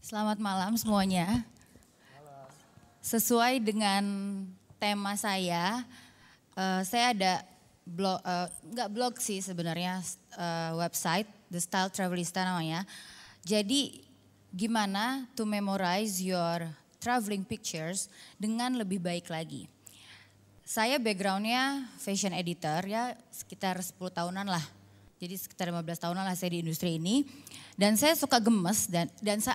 Selamat malam semuanya. Sesuai dengan tema saya ada blog, nggak blog sih sebenarnya, website The Style Travelista namanya. Jadi gimana to memorize your traveling pictures dengan lebih baik lagi. Saya backgroundnya fashion editor ya sekitar 10 tahunan lah. Jadi sekitar 15 tahunan lah saya di industri ini. Dan saya suka gemes dan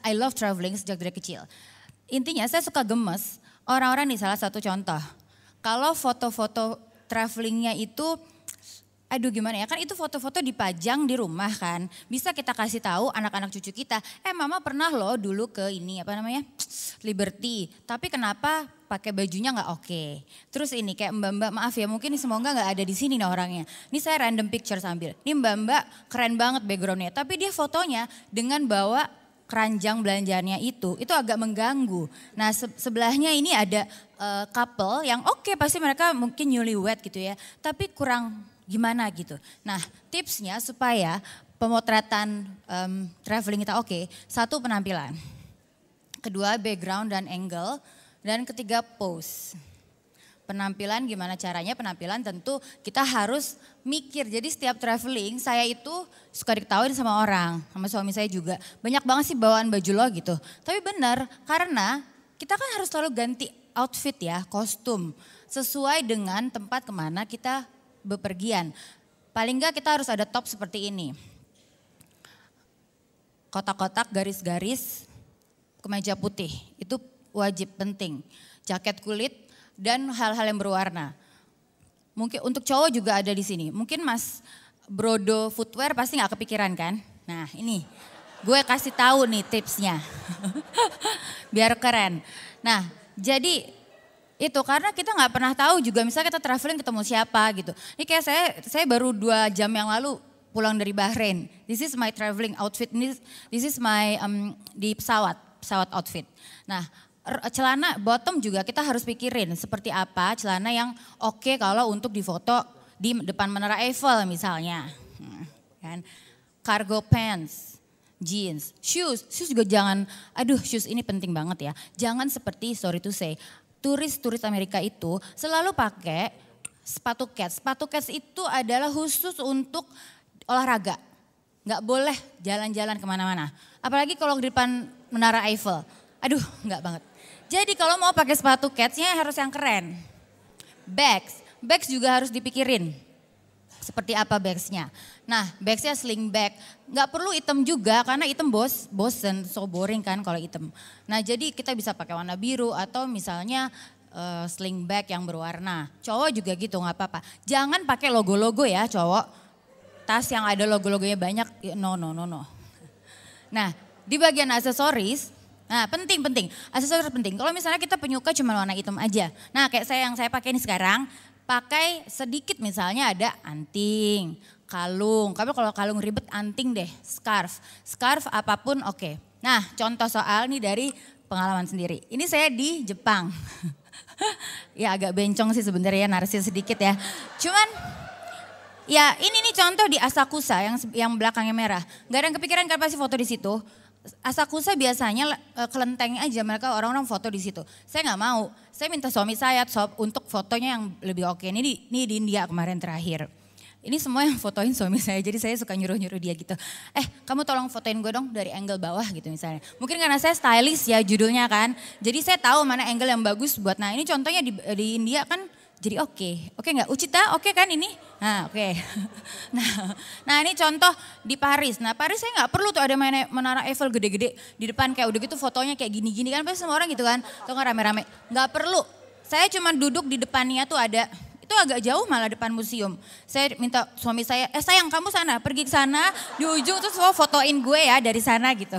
I love traveling sejak dari kecil. Intinya saya suka gemes orang-orang nih, salah satu contoh. Kalau foto-foto travelingnya itu, aduh gimana ya, kan itu foto-foto dipajang di rumah kan. Bisa kita kasih tahu anak-anak cucu kita, mama pernah loh dulu ke ini apa namanya, Liberty. Tapi kenapa pakai bajunya nggak oke. Terus ini kayak mbak-mbak, maaf ya mungkin semoga nggak ada di sini nih orangnya. Ini saya random picture sambil. Ini mbak-mbak keren banget backgroundnya, tapi dia fotonya dengan bawa keranjang belanjaannya itu agak mengganggu. Nah sebelahnya ini ada couple yang oke, pasti mereka mungkin newlywed gitu ya. Tapi kurang gimana gitu. Nah tipsnya supaya pemotretan traveling kita oke. Satu, penampilan. Kedua, background dan angle. Dan ketiga, pose. Penampilan gimana caranya? Penampilan tentu kita harus mikir. Jadi setiap traveling saya itu suka diketawain sama orang, sama suami saya juga. Banyak banget sih bawaan baju lo gitu. Tapi benar, karena kita kan harus selalu ganti outfit ya, kostum. Sesuai dengan tempat kemana kita bepergian. Paling enggak kita harus ada top seperti ini. Kotak-kotak, garis-garis, kemeja putih. Itu wajib, penting. Jaket kulit dan hal-hal yang berwarna. Mungkin untuk cowok juga ada di sini. Mungkin Mas Brodo Footwear pasti nggak kepikiran kan? Nah ini gue kasih tahu nih tipsnya. Biar keren. Nah jadi itu karena kita nggak pernah tahu juga, misalnya kita traveling ketemu siapa gitu. Ini kayak saya baru 2 jam yang lalu pulang dari Bahrain. This is my traveling outfit. This is my di pesawat outfit. Nah celana bottom juga kita harus pikirin seperti apa celana yang oke kalau untuk difoto di depan Menara Eiffel misalnya. Kan? Cargo pants, jeans, shoes juga jangan, shoes ini penting banget ya. Jangan seperti, sorry to say, turis Amerika itu selalu pakai sepatu kets. Sepatu kets itu adalah khusus untuk olahraga. Nggak boleh jalan-jalan kemana-mana. Apalagi kalau di depan Menara Eiffel. Nggak banget. Jadi kalau mau pakai sepatu ketsnya harus yang keren. Bags juga harus dipikirin. Seperti apa bagsnya. Nah bagsnya sling bag. Nggak perlu hitam juga karena hitam bosen, so boring kan kalau hitam. Nah jadi kita bisa pakai warna biru atau misalnya sling bag yang berwarna. Cowok juga gitu nggak apa-apa. Jangan pakai logo-logo ya cowok. Tas yang ada logo-logonya banyak, no. Nah di bagian aksesoris, nah penting, aksesoris penting. Kalau misalnya kita penyuka cuma warna hitam aja. Nah kayak yang saya pakai ini sekarang, pakai sedikit misalnya ada anting, kalung. Tapi kalau kalung ribet anting deh, scarf apapun oke. Nah contoh soal nih dari pengalaman sendiri. Ini saya di Jepang. Ya agak bencong sih sebenarnya, narsis sedikit ya. Cuman ya ini nih contoh di Asakusa yang belakangnya merah. Gak ada yang kepikiran kan pasti foto di situ. Asakusa biasanya kelenteng aja, mereka orang-orang foto di situ. Saya nggak mau, saya minta suami saya untuk fotonya yang lebih oke. Ini di India kemarin terakhir. Ini semua yang fotoin suami saya, jadi saya suka nyuruh-nyuruh dia gitu. Kamu tolong fotoin gue dong dari angle bawah gitu misalnya. Mungkin karena saya stylist ya judulnya kan. Jadi saya tahu mana angle yang bagus buat, nah ini contohnya di India kan. Jadi oke nggak? Ucita oke kan ini? Nah oke. Nah ini contoh di Paris. Nah Paris saya nggak perlu tuh ada Menara Eiffel gede-gede di depan kayak udah gitu fotonya kayak gini-gini kan pasti semua orang gitu kan. Tuh kan rame-rame. Nggak perlu. Saya cuma duduk di depannya tuh ada, itu agak jauh malah depan museum. Saya minta suami saya, sayang kamu sana, pergi ke sana di ujung terus fotoin gue ya dari sana gitu.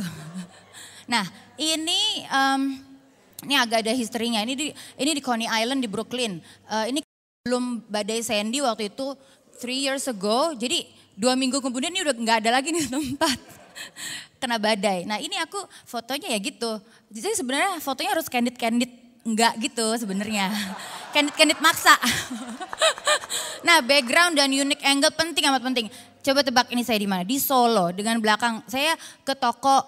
Nah ini agak ada historinya, ini di Coney Island di Brooklyn. Ini belum badai Sandy waktu itu 3 years ago. Jadi 2 minggu kemudian ini udah nggak ada lagi nih tempat. Kena badai. Nah ini aku fotonya ya gitu. Jadi sebenarnya fotonya harus candid enggak gitu sebenarnya. Kendit-kendit maksa. Nah, background dan unique angle penting, amat penting. Coba tebak ini saya di mana? Di Solo, dengan belakang saya ke toko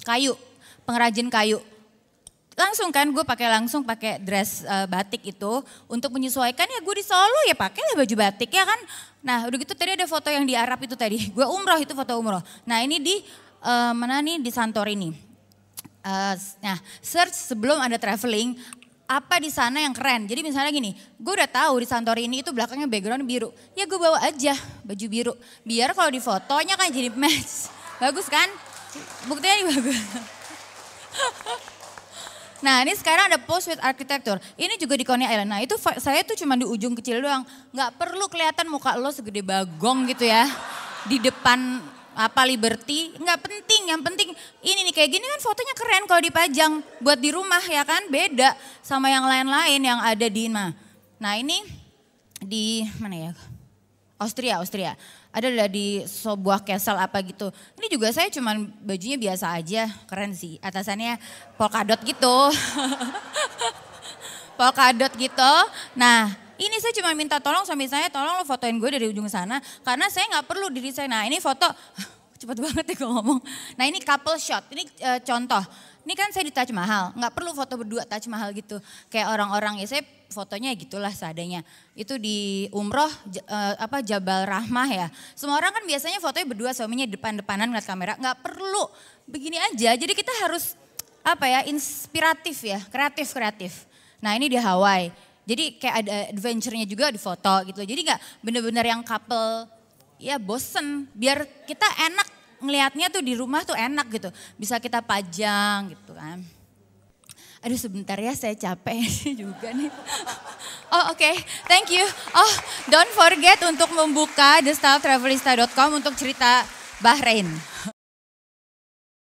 kayu, pengrajin kayu. Langsung kan gue langsung pakai dress batik itu untuk menyesuaikan, ya gue di Solo ya pakailah baju batik ya kan. Nah udah gitu tadi ada foto yang di Arab itu tadi, gue umroh, itu foto umroh. Nah ini di mana nih, di Santorini. Nah search sebelum ada traveling, apa di sana yang keren. Jadi misalnya gini, gue udah tahu di Santorini itu belakangnya background biru. Ya gue bawa aja baju biru, biar kalau di fotonya kan jadi match. Bagus kan? Buktinya ini bagus. Nah ini sekarang ada post with architecture. Ini juga di Coney Island. Nah itu saya tuh cuma di ujung kecil doang. Gak perlu kelihatan muka lo segede bagong gitu ya. Di depan apa Liberty. Gak penting, yang penting ini nih kayak gini kan fotonya keren kalau dipajang. Buat di rumah ya kan, beda sama yang lain-lain yang ada di Nah ini di mana ya? Austria. Ada di sebuah castle apa gitu. Ini juga saya cuman bajunya biasa aja, keren sih. Atasannya polkadot gitu. Polkadot gitu. Nah ini saya cuma minta tolong suami saya, tolong lo fotoin gue dari ujung sana. Karena saya gak perlu diri saya. Nah ini foto, cepet banget ya gue ngomong. Nah ini couple shot, ini contoh. Ini kan saya di Taj Mahal, gak perlu foto berdua Taj Mahal gitu. Kayak orang-orang ya saya fotonya gitulah seadanya. Itu di umroh Jabal Rahmah ya. Semua orang kan biasanya fotonya berdua, suaminya depan-depanan ngeliat kamera. Gak perlu, begini aja. Jadi kita harus inspiratif ya, kreatif. Nah ini di Hawaii. Jadi kayak ada adventure-nya juga di foto gitu. Jadi gak bener-bener yang couple ya bosen. Biar kita enak ngelihatnya tuh di rumah tuh enak gitu. Bisa kita pajang gitu kan. Aduh sebentar ya, saya capek juga nih. Oh oke, thank you. Oh don't forget untuk membuka thestyltravelista.com untuk cerita Bahrain.